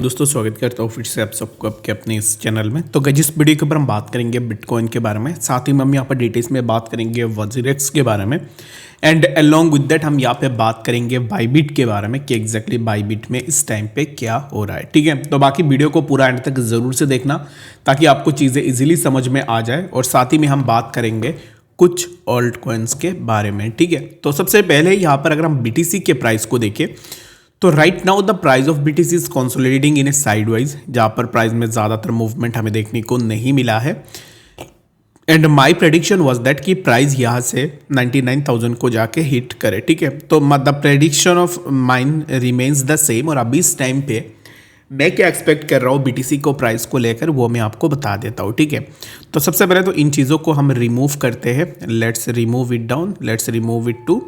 दोस्तों स्वागत करता हूँ फिर से आप सबको आपके अपने इस चैनल में। तो गाइस इस वीडियो के ऊपर हम बात करेंगे बिटकॉइन के बारे में, साथ ही में हम यहाँ पर डिटेल्स में बात करेंगे वजीरेक्स के बारे में एंड अलोंग विद दैट हम यहाँ पे बात करेंगे बाइबिट के बारे में कि एग्जैक्टली बाइबिट में इस टाइम पे क्या हो रहा है। ठीक है, तो बाकी वीडियो को पूरा एंड तक ज़रूर से देखना ताकि आपको चीज़ें ईजिली समझ में आ जाए। और साथ ही में हम बात करेंगे कुछ ऑल्ट कॉइन्स के बारे में। ठीक है, तो सबसे पहले यहाँ पर अगर हम BTC के प्राइस को देखें तो right now the price of BTC is consolidating in A sideways, जहां पर प्राइस में ज्यादातर मूवमेंट हमें देखने को नहीं मिला है। And my prediction was that कि प्राइस यहां से 99,000 को जाके हिट करे। ठीक है, तो the prediction of mine remains the same. और अभी इस टाइम पे मैं क्या एक्सपेक्ट कर रहा हूँ BTC को प्राइस को लेकर वो मैं आपको बता देता हूँ। ठीक है, तो सबसे पहले तो इन चीज़ों को हम रिमूव करते हैं। Let's remove it down, let's remove it too.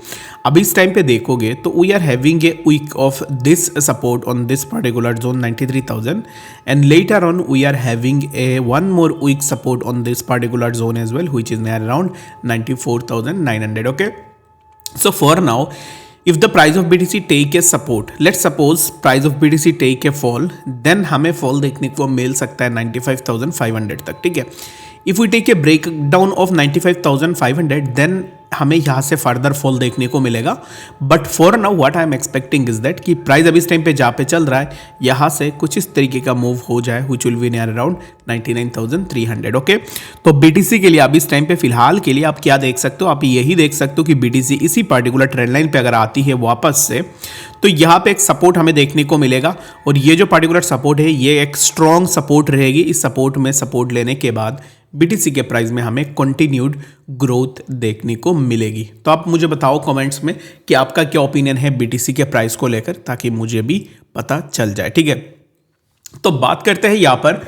अभी इस टाइम पे देखोगे तो we are having a weak of this support on this particular zone 93,000 and later on we are having a one more weak support on this particular zone as well which is near around 94,900. Okay, so for now if the price of BTC take a support, let's suppose price of BTC take a fall, then हमें fall देखने को मिल सकता है 95,500 तक। ठीक है, if we take a breakdown of 95,500 then हमें यहाँ से फर्दर फॉल देखने को मिलेगा। But for now what I am expecting is that कि प्राइस अभी इस टाइम पे जहाँ पे चल रहा है यहाँ से कुछ इस तरीके का मूव हो जाए which will be near around 99,300। Okay, तो BTC के लिए अभी इस टाइम पे फिलहाल के लिए आप क्या देख सकते हो, आप यही देख सकते हो कि BTC इसी पर्टिकुलर ट्रेंड लाइन पे अगर आती है वापस से तो यहाँ पे एक सपोर्ट हमें देखने को मिलेगा। और ये जो पर्टिकुलर सपोर्ट है ये एक स्ट्रॉन्ग सपोर्ट रहेगी। इस सपोर्ट में सपोर्ट लेने के बाद BTC के प्राइस में हमें कंटिन्यूड ग्रोथ देखने को मिलेगी। तो आप मुझे बताओ कमेंट्स में कि आपका क्या ओपिनियन है BTC के प्राइस को लेकर, ताकि मुझे भी पता चल जाए। ठीक है, तो बात करते हैं यहाँ पर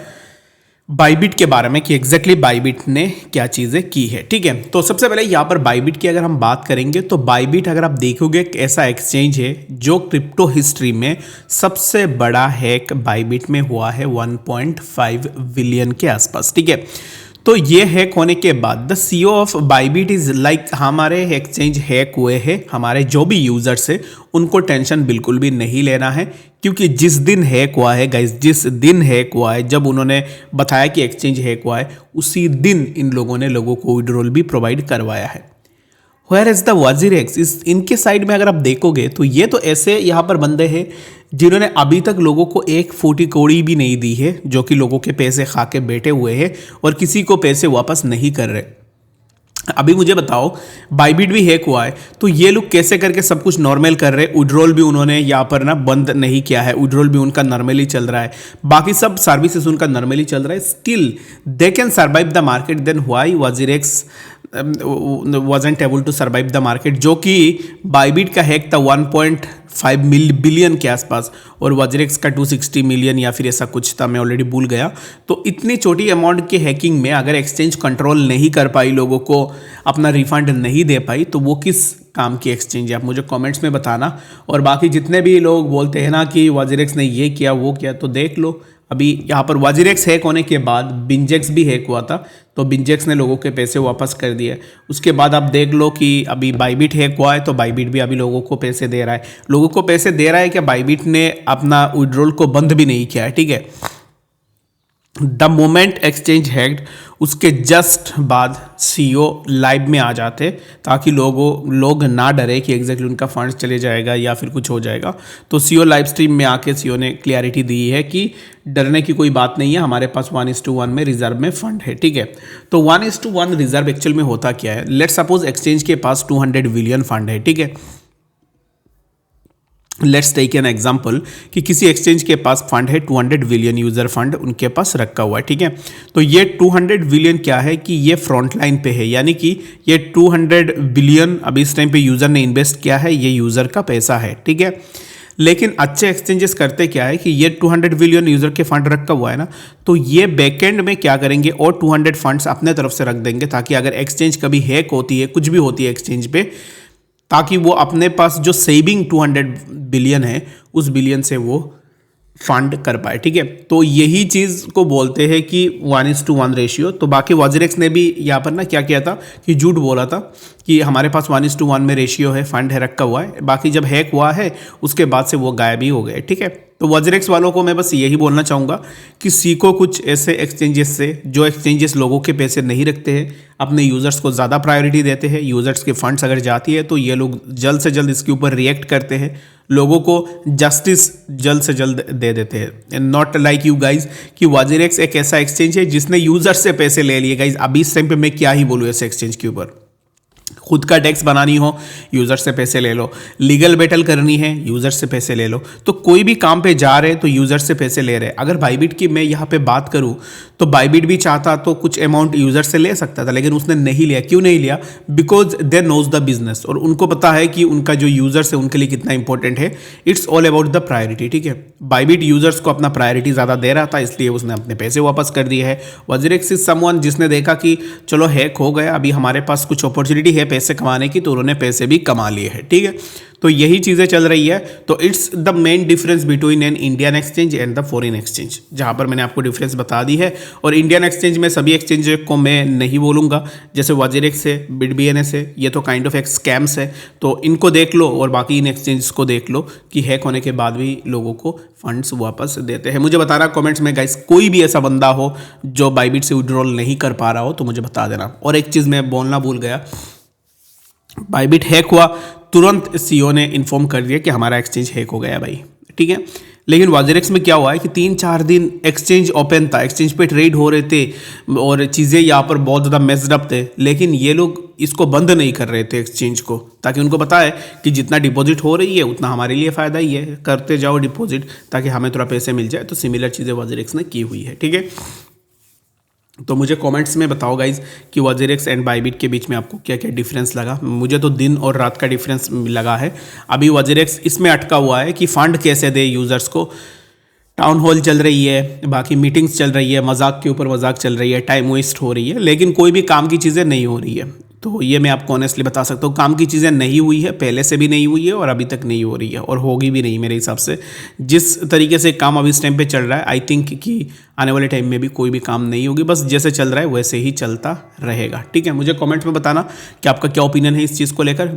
बाइबिट के बारे में कि एग्जैक्टली बाइबिट ने क्या चीज़ें की है। ठीक है, तो सबसे पहले यहाँ पर बाइबिट की अगर हम बात करेंगे तो बाइबिट अगर आप देखोगे एक ऐसा एक्सचेंज है जो क्रिप्टो हिस्ट्री में सबसे बड़ा हैक बाइबिट में हुआ है 1.5 बिलियन के आसपास। ठीक है, तो ये हैक होने के बाद the CEO of Bybit is like हमारे एक्सचेंज हैक हुए हैं, हमारे जो भी यूजर्स है उनको टेंशन बिल्कुल भी नहीं लेना है। क्योंकि जिस दिन हैक हुआ है गाइस, जिस दिन हैक हुआ है, जब उन्होंने बताया कि एक्सचेंज हैक हुआ है उसी दिन इन लोगों ने लोगों को विड्रॉल भी प्रोवाइड करवाया है। वेयर इज द वजीरेक्स, इस इनके साइड में अगर आप देखोगे तो ये तो ऐसे यहाँ पर बंदे हैं जिन्होंने अभी तक लोगों को एक फूटी कौड़ी भी नहीं दी है, जो कि लोगों के पैसे खा के बैठे हुए हैं और किसी को पैसे वापस नहीं कर रहे। अभी मुझे बताओ बाइबिट भी हैक हुआ है तो ये लोग कैसे करके सब कुछ नॉर्मल कर रहे हैं। विड्रॉल भी उन्होंने यहाँ पर ना बंद नहीं किया है, विड्रॉल भी उनका नॉर्मली चल रहा है, बाकी सब सर्विसेज उनका नॉर्मली चल रहा है। Still they can survive the market, then why WazirX wasn't able to survive the market, जो कि बाइबिट का हैक था 1.5 बिलियन के आसपास और वजीरेक्स का 260 मिलियन या फिर ऐसा कुछ था, मैं ऑलरेडी भूल गया। तो इतनी छोटी अमाउंट के हैकिंग में अगर एक्सचेंज कंट्रोल नहीं कर पाई, लोगों को अपना रिफंड नहीं दे पाई, तो वो किस काम की एक्सचेंज है, आप मुझे कमेंट्स में बताना। और बाकी जितने भी लोग बोलते हैं ना कि वजीरेक्स ने ये किया वो किया, तो देख लो अभी यहाँ पर वजीरेक्स हैक होने के बाद बिंजेक्स भी हैक हुआ था, तो बिंजेक्स ने लोगों के पैसे वापस कर दिए। उसके बाद आप देख लो कि अभी बाइबिट हैक हुआ है तो बाइबिट भी अभी लोगों को पैसे दे रहा है। लोगों को पैसे दे रहा है कि बाइबिट ने अपना विड्रॉल को बंद भी नहीं किया है। ठीक है, द मोमेंट एक्सचेंज हैक्ड उसके जस्ट बाद CEO लाइव में आ जाते ताकि लोग ना डरे कि एग्जैक्टली उनका फंड्स चले जाएगा या फिर कुछ हो जाएगा। तो CEO लाइव स्ट्रीम में आके CEO ने क्लियरिटी दी है कि डरने की कोई बात नहीं है, हमारे पास 1:1 में रिजर्व में फंड है। ठीक है, तो 1:1 रिजर्व एक्चुअल में होता क्या है, लेट्स सपोज एक्सचेंज के पास 200 बिलियन फंड है। ठीक है, लेट्स टेक एन एग्जाम्पल कि किसी एक्सचेंज के पास फंड है 200 बिलियन यूजर फंड उनके पास रखा हुआ है। ठीक है, तो ये 200 बिलियन क्या है कि ये फ्रंट लाइन पे है, यानी कि ये 200 बिलियन अभी इस टाइम पे यूजर ने इन्वेस्ट किया है, ये यूजर का पैसा है। ठीक है, लेकिन अच्छे एक्सचेंजेस करते क्या है कि ये 200 बिलियन यूजर के फंड रखा हुआ है ना, तो ये बैकएंड में क्या करेंगे और 200 फंड्स अपने तरफ से रख देंगे ताकि अगर एक्सचेंज कभी हैक होती है, कुछ भी होती है एक्सचेंज पे, ताकि वो अपने पास जो सेविंग 200 बिलियन है उस बिलियन से वो फंड कर पाए। ठीक है, तो यही चीज़ को बोलते हैं कि 1:1 रेशियो। तो बाकी वॉजरेक्स ने भी यहाँ पर ना क्या किया था कि झूठ बोला था कि हमारे पास 1:1 में रेशियो है, फंड है, रखा हुआ है। बाकी जब हैक हुआ है उसके बाद से वो गायब ही हो गए। ठीक है, तो वॉजरेक्स वालों को मैं बस यही बोलना चाहूँगा कि सीखो कुछ ऐसे एक्सचेंजेस से, जो एक्सचेंजेस लोगों के पैसे नहीं रखते हैं, अपने यूज़र्स को ज़्यादा प्रायोरिटी देते हैं। यूज़र्स के फंड्स अगर जाती है तो ये लोग जल्द से जल्द इसके ऊपर रिएक्ट करते हैं, लोगों को जस्टिस जल्द से जल्द दे देते हैं। नॉट लाइक यू गाइज कि वॉजरेक्स एक ऐसा एक्सचेंज है जिसने यूज़र से पैसे ले लिए। गाइज अभी इस टाइम पे मैं क्या ही बोलूँ ऐसे एक्सचेंज के ऊपर। खुद का टैक्स बनानी हो, यूज़र से पैसे ले लो। लीगल बैटल करनी है, यूज़र से पैसे ले लो। तो कोई भी काम पे जा रहे हैं तो यूज़र से पैसे ले रहे हैं। अगर बाइबिट की मैं यहाँ पे बात करूँ तो बाइबिट भी चाहता तो कुछ अमाउंट यूज़र से ले सकता था, लेकिन उसने नहीं लिया। क्यों नहीं लिया? Because they know the business, और उनको पता है कि उनका जो यूज़र्स है उनके लिए कितना इंपॉर्टेंट है। It's all about the priority. ठीक है, बाइबिट यूज़र्स को अपना प्रायोरिटी ज़्यादा दे रहा था, इसलिए उसने अपने पैसे वापस कर दिए है। वॉजरेक्स इज समवन जिसने देखा कि चलो हैक हो गया, अभी हमारे पास कुछ अपॉर्चुनिटी है पैसे कमाने की, तो उन्होंने पैसे भी कमा लिए हैं। ठीक है, तो यही चीज़ें चल रही है। तो it's the main difference between an Indian exchange and the foreign exchange, जहां पर मैंने आपको डिफरेंस बता दी है। और इंडियन एक्सचेंज में सभी एक्सचेंज को मैं नहीं बोलूँगा, जैसे वॉजरेक्स है, BitBNS है, ये तो काइंड ऑफ एक स्कैम्स है, तो इनको देख लो। और बाकी इन एक्सचेंज को देख लो कि हैक होने के बाद भी लोगों को फंड्स वापस देते हैं। मुझे बताना कमेंट्स में गाइस, कोई भी ऐसा बंदा हो जो बाइबिट से विड्रॉल नहीं कर पा रहा हो तो मुझे बता देना। और एक चीज़ मैं बोलना भूल गया, बाइबिट हैक हुआ तुरंत सीईओ ने इन्फॉर्म कर दिया कि हमारा एक्सचेंज हैक हो गया भाई। ठीक है, लेकिन वॉजरेक्स में क्या हुआ है कि 3-4 दिन एक्सचेंज ओपन था, एक्सचेंज पे ट्रेड हो रहे थे और चीज़ें यहाँ पर बहुत ज़्यादा मेस्ड अप थे, लेकिन ये लोग इसको बंद नहीं कर रहे थे एक्सचेंज को, ताकि उनको पता है कि जितना डिपॉजिट हो रही है उतना हमारे लिए फ़ायदा ही है, करते जाओ डिपॉजिट ताकि हमें थोड़ा पैसे मिल जाए। तो सिमिलर चीज़ें वॉजरेक्स ने की हुई है। ठीक है, तो मुझे कमेंट्स में बताओ गाइज कि वॉजरेक्स एंड बाइबिट के बीच में आपको क्या क्या डिफरेंस लगा। मुझे तो दिन और रात का डिफरेंस लगा है। अभी वॉजरेक्स इसमें अटका हुआ है कि फंड कैसे दे यूज़र्स को। टाउन हॉल चल रही है, बाकी मीटिंग्स चल रही है, मजाक के ऊपर मजाक चल रही है, टाइम वेस्ट हो रही है, लेकिन कोई भी काम की चीज़ें नहीं हो रही है। तो ये मैं आपको ऑनेस्टली बता सकता हूँ, काम की चीज़ें नहीं हुई है, पहले से भी नहीं हुई है और अभी तक नहीं हो रही है और होगी भी नहीं मेरे हिसाब से। जिस तरीके से काम अभी इस टाइम पे चल रहा है, आई थिंक कि आने वाले टाइम में भी कोई भी काम नहीं होगी, बस जैसे चल रहा है वैसे ही चलता रहेगा। ठीक है, मुझे कमेंट्स में बताना कि आपका क्या ओपिनियन है इस चीज़ को लेकर।